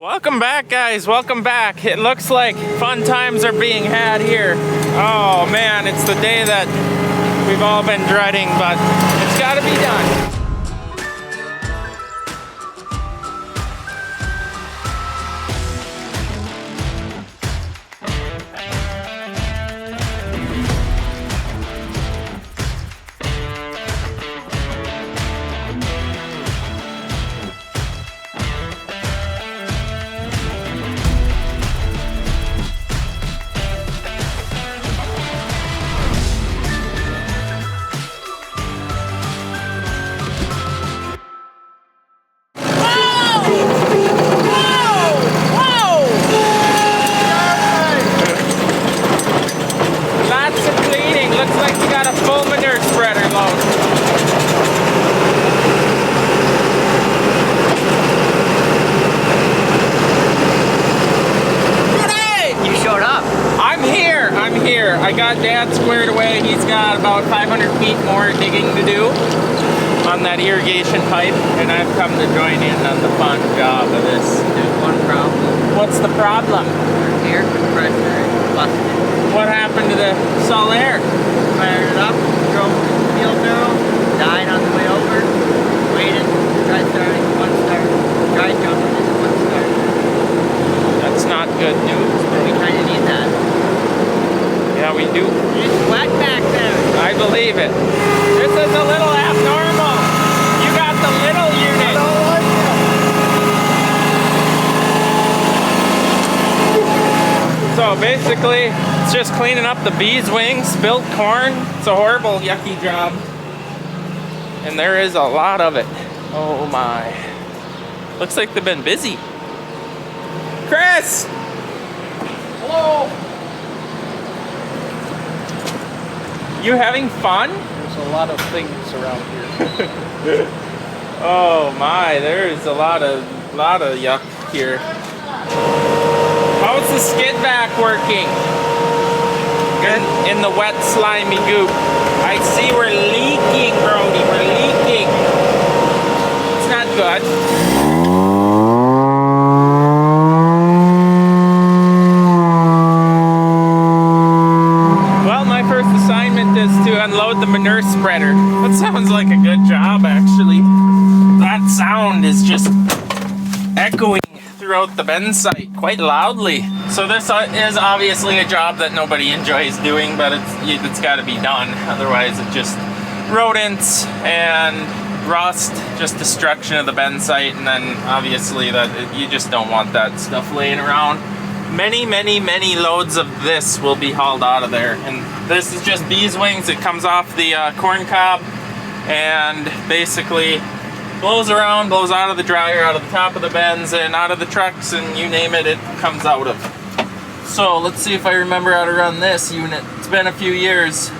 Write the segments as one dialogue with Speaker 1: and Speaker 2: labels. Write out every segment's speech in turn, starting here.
Speaker 1: Welcome back, guys. Welcome back. It looks like fun times are being had here. Oh man, it's the day that we've all been dreading, but it's got to be done. I got Dad squared away. He's got about 500 feet more digging to do on that irrigation pipe, and I've come to join in on the fun job of this.
Speaker 2: There's one problem.
Speaker 1: What's the problem?
Speaker 2: Air compressor is busted.
Speaker 1: What happened to the Sol Air?
Speaker 2: Fired it up, drove to the field barrel, died on the way over, waited, tried starting one start, tried jumping into one start.
Speaker 1: That's not good news.
Speaker 2: But we kind of need that.
Speaker 1: Yeah, we do.
Speaker 2: It's wet back there.
Speaker 1: I believe it. This is a little abnormal. You got the little unit.
Speaker 2: I don't like it.
Speaker 1: So basically, it's just cleaning up the bees' wings, spilled corn. It's a horrible, yucky job. And there is a lot of it. Oh my. Looks like they've been busy. Chris! Hello! You having fun?
Speaker 3: There's a lot of things around here.
Speaker 1: Oh my, there's a lot of yuck here. How's the skid vac working? In the wet, slimy goop. I see we're leaking, Brody. We're leaking. It's not good. Is to unload the manure spreader. That sounds like a good job, actually. That sound is just echoing throughout the Mn site quite loudly. So this is obviously a job that nobody enjoys doing, but it's got to be done. Otherwise, it's just rodents and rust, just destruction of the Mn site, and then obviously that you just don't want that stuff laying around. Many loads of this will be hauled out of there, and this is just bees wings. It comes off the corn cob and basically blows around, blows out of the dryer, out of the top of the bends, and out of the trucks, and you name it, it comes out of. So let's see if I remember how to run this unit. It's been a few years,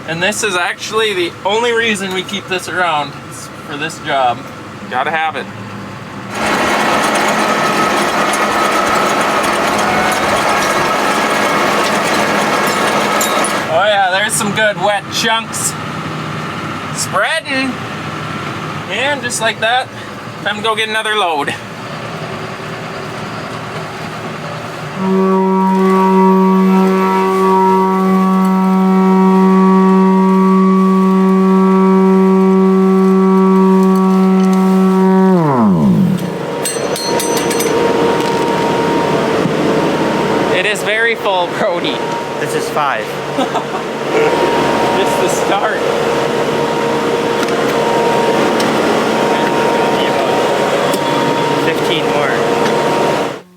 Speaker 1: and this is actually the only reason we keep this around, is for this job. Gotta have it. Oh yeah, there's some good wet chunks. Spreading. And just like that, time to go get another load. It is very full, Brody.
Speaker 2: This is 5.
Speaker 1: Just the start.
Speaker 2: 15 more.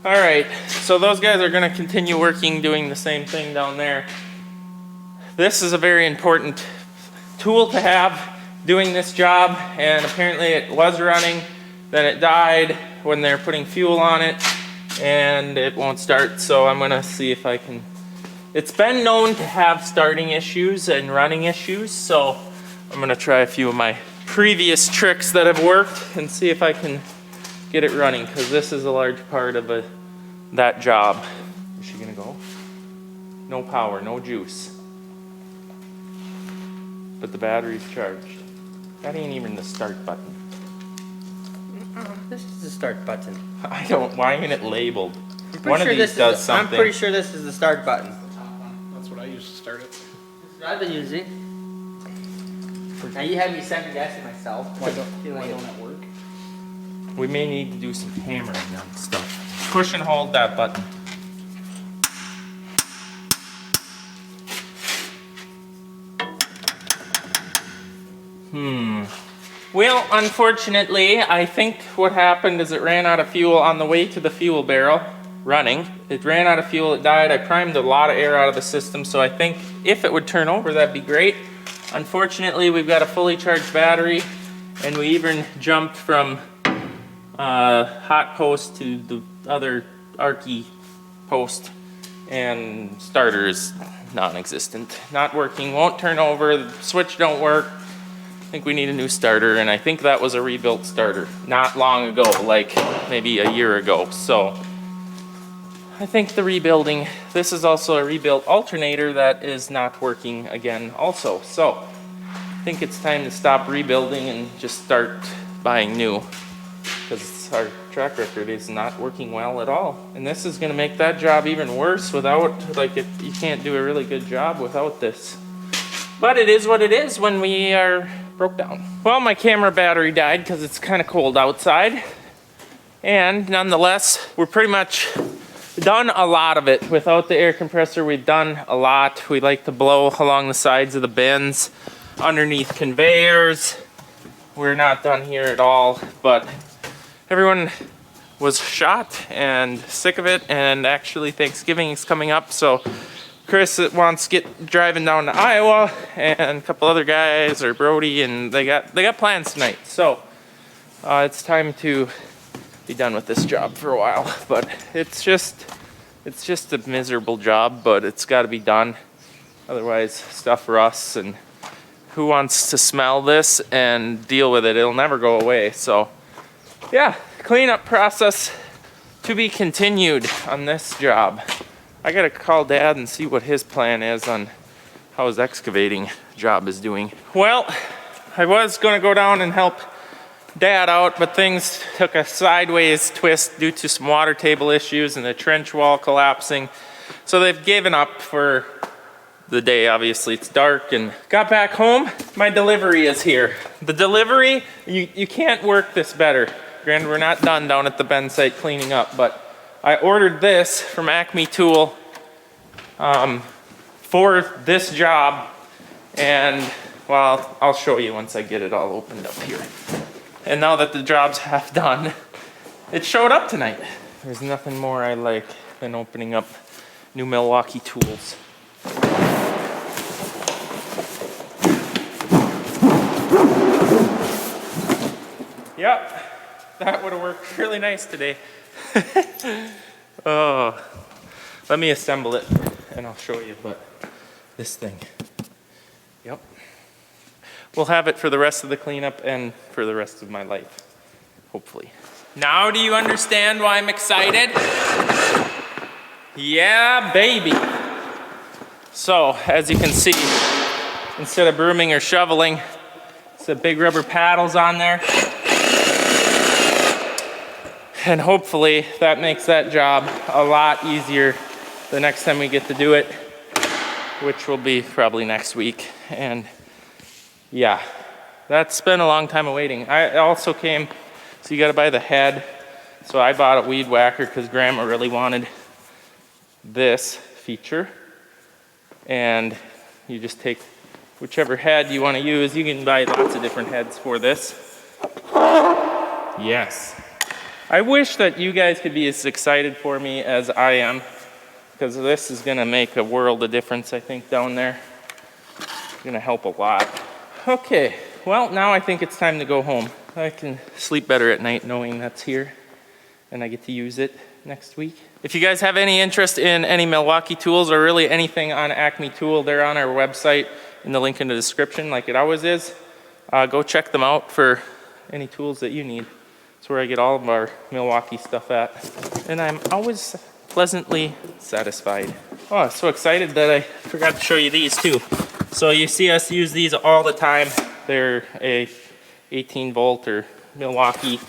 Speaker 1: Alright, so those guys are going to continue working, doing the same thing down there. This is a very important tool to have doing this job, and apparently it was running, then it died when they're putting fuel on it, and it won't start, so I'm going to see if I can. It's been known to have starting issues and running issues, so I'm going to try a few of my previous tricks that have worked and see if I can get it running, because this is a large part of that job. Is she going to go? No power, no juice. But the battery's charged. That ain't even the start button.
Speaker 2: This is the start button.
Speaker 1: I don't. Why isn't it labeled?
Speaker 2: Pretty
Speaker 1: One of
Speaker 2: sure
Speaker 1: these
Speaker 2: this
Speaker 1: does
Speaker 2: is,
Speaker 1: something.
Speaker 2: I'm pretty sure this is the start button.
Speaker 3: That's what I used to start it.
Speaker 2: That's what I've been using. Now you have me second guessing myself.
Speaker 3: Why don't it work?
Speaker 1: We may need to do some hammering on stuff. Push and hold that button. Well, unfortunately, I think what happened is it ran out of fuel on the way to the fuel barrel, running. It ran out of fuel, it died. I primed a lot of air out of the system, so I think if it would turn over, that'd be great. Unfortunately, we've got a fully charged battery, and we even jumped from hot post to the other Arky post, and starter is non-existent. Not working, won't turn over, the switch don't work. I think we need a new starter, and I think that was a rebuilt starter not long ago, like maybe a year ago. So I think the rebuilding, this is also a rebuilt alternator that is not working again also. So I think it's time to stop rebuilding and just start buying new, because our track record is not working well at all. And this is gonna make that job even worse without, like, you can't do a really good job without this. But it is what it is when we are broke down. Well, my camera battery died because it's kind of cold outside. And nonetheless, we're pretty much done a lot of it. Without the air compressor, we've done a lot. We like to blow along the sides of the bins, underneath conveyors. We're not done here at all, but everyone was shot and sick of it, and actually Thanksgiving is coming up, so Chris wants to get driving down to Iowa, and a couple other guys, or Brody, and they got plans tonight. So it's time to be done with this job for a while. But it's just a miserable job, but it's got to be done. Otherwise, stuff rusts, and who wants to smell this and deal with it? It'll never go away. So yeah, cleanup process to be continued on this job. I gotta call Dad and see what his plan is on how his excavating job is doing. Well, I was gonna go down and help Dad out, but things took a sideways twist due to some water table issues and the trench wall collapsing. So they've given up for the day. Obviously it's dark, and got back home. My delivery is here. The delivery, you can't work this better. Granted, we're not done down at the Bend site cleaning up, but I ordered this from Acme Tool for this job, and well, I'll show you once I get it all opened up here. And now that the job's half done, it showed up tonight. There's nothing more I like than opening up new Milwaukee tools. Yep, that would have worked really nice today. Oh, let me assemble it and I'll show you. But this thing, yep, we'll have it for the rest of the cleanup and for the rest of my life, hopefully. Now do you understand why I'm excited? Yeah, baby. So as you can see, instead of brooming or shoveling, it's the big rubber paddles on there. And hopefully that makes that job a lot easier the next time we get to do it, which will be probably next week. And yeah, that's been a long time of waiting. I also came, so you gotta buy the head. So I bought a weed whacker because Grandma really wanted this feature. And you just take whichever head you wanna use. You can buy lots of different heads for this. Yes. I wish that you guys could be as excited for me as I am, because this is gonna make a world of difference, I think, down there. It's gonna help a lot. Okay, well, now I think it's time to go home. I can sleep better at night knowing that's here, and I get to use it next week. If you guys have any interest in any Milwaukee tools, or really anything on Acme Tool, they're on our website in the link in the description, like it always is. Go check them out for any tools that you need. That's where I get all of our Milwaukee stuff at. And I'm always pleasantly satisfied. Oh, I'm so excited that I forgot to show you these too. So you see us use these all the time. They're a 18 volt or Milwaukee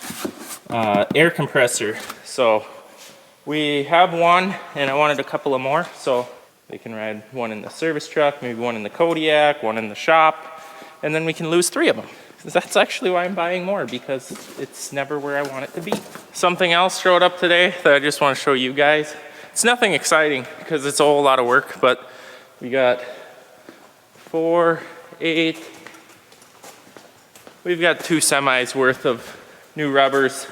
Speaker 1: air compressor. So we have one, and I wanted a couple of more, so they can ride one in the service truck, maybe one in the Kodiak, one in the shop, and then we can lose 3 of them. That's actually why I'm buying more, because it's never where I want it to be. Something else showed up today that I just want to show you guys. It's nothing exciting because it's a whole lot of work, but we got 4, 8, we've got 2 semis worth of new rubbers.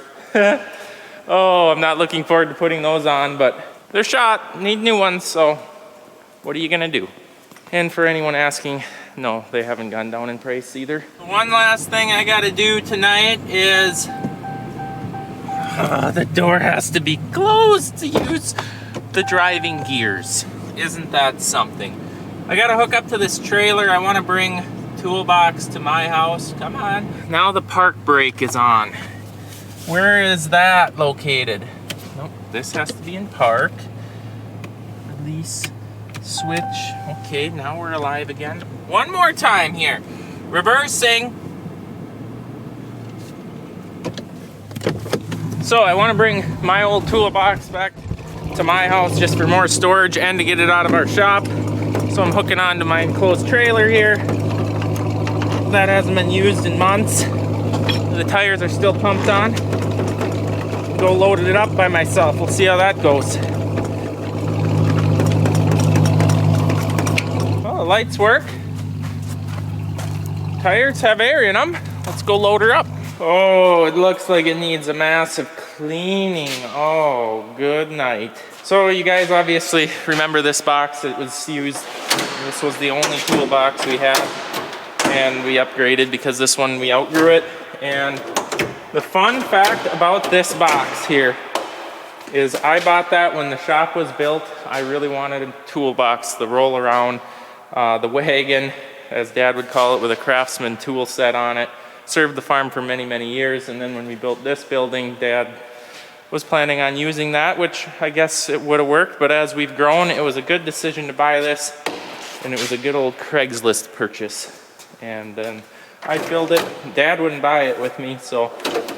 Speaker 1: Oh, I'm not looking forward to putting those on, but they're shot, need new ones, so what are you gonna do? And for anyone asking, no, they haven't gone down in price either. One last thing I gotta do tonight is, the door has to be closed to use the driving gears. Isn't that something? I gotta hook up to this trailer. I wanna bring toolbox to my house. Come on. Now the park brake is on. Where is that located? Nope, this has to be in park. Release, switch. Okay, now we're alive again. One more time here. Reversing. So I want to bring my old toolbox back to my house just for more storage and to get it out of our shop. So I'm hooking on to my enclosed trailer here. That hasn't been used in months. The tires are still pumped on. Go load it up by myself. We'll see how that goes. Well, the lights work. Tires have air in them. Let's go load her up. Oh, it looks like it needs a massive cleaning. Oh, good night. So you guys obviously remember this box. It was used, this was the only toolbox we had. And we upgraded because this one we outgrew it. And the fun fact about this box here is I bought that when the shop was built. I really wanted a toolbox, the roll around, the wagon, as Dad would call it, with a Craftsman tool set on it. Served the farm for many, many years, and then when we built this building, Dad was planning on using that, which I guess it would have worked, but as we've grown, it was a good decision to buy this, and it was a good old Craigslist purchase. And then I filled it. Dad wouldn't buy it with me, so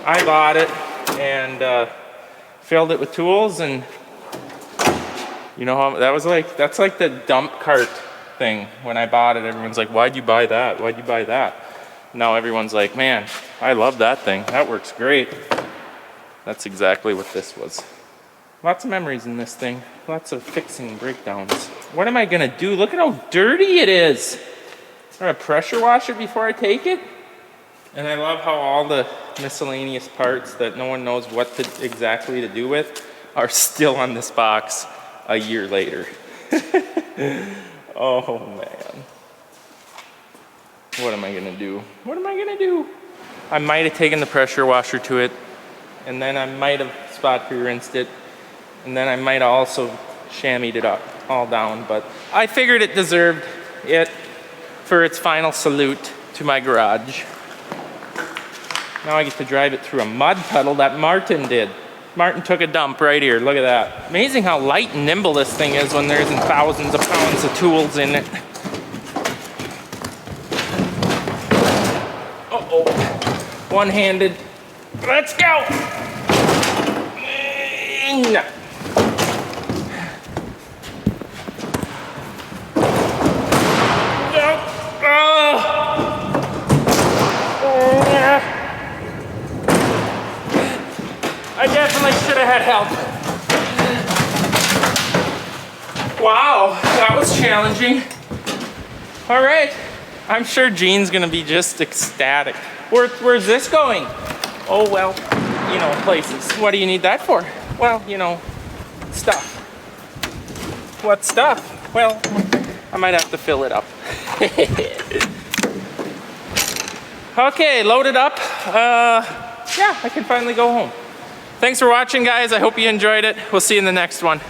Speaker 1: I bought it and filled it with tools, and you know how that was like, that's like the dump cart thing. When I bought it, everyone's like, why'd you buy that? Why'd you buy that? Now everyone's like, man, I love that thing. That works great. That's exactly what this was. Lots of memories in this thing. Lots of fixing breakdowns. What am I gonna do? Look at how dirty it is. I'm gonna pressure wash it before I take it. And I love how all the miscellaneous parts that no one knows what exactly to do with are still on this box a year later. Oh man. What am I gonna do? What am I gonna do? I might have taken the pressure washer to it, and then I might have spot pre-rinsed it, and then I might have also chamoised it up, all down, but I figured it deserved it for its final salute to my garage. Now I get to drive it through a mud puddle that Martin did. Martin took a dump right here, look at that. Amazing how light and nimble this thing is when there isn't thousands of pounds of tools in it. Uh-oh, one-handed. Let's go! I definitely should have had help. Wow, that was challenging. All right, I'm sure Gene's gonna be just ecstatic. Where's this going? Oh, well, you know, places. What do you need that for? Well, you know, stuff. What stuff? Well, I might have to fill it up. Okay, loaded up. Yeah, I can finally go home. Thanks for watching, guys. I hope you enjoyed it. We'll see you in the next one.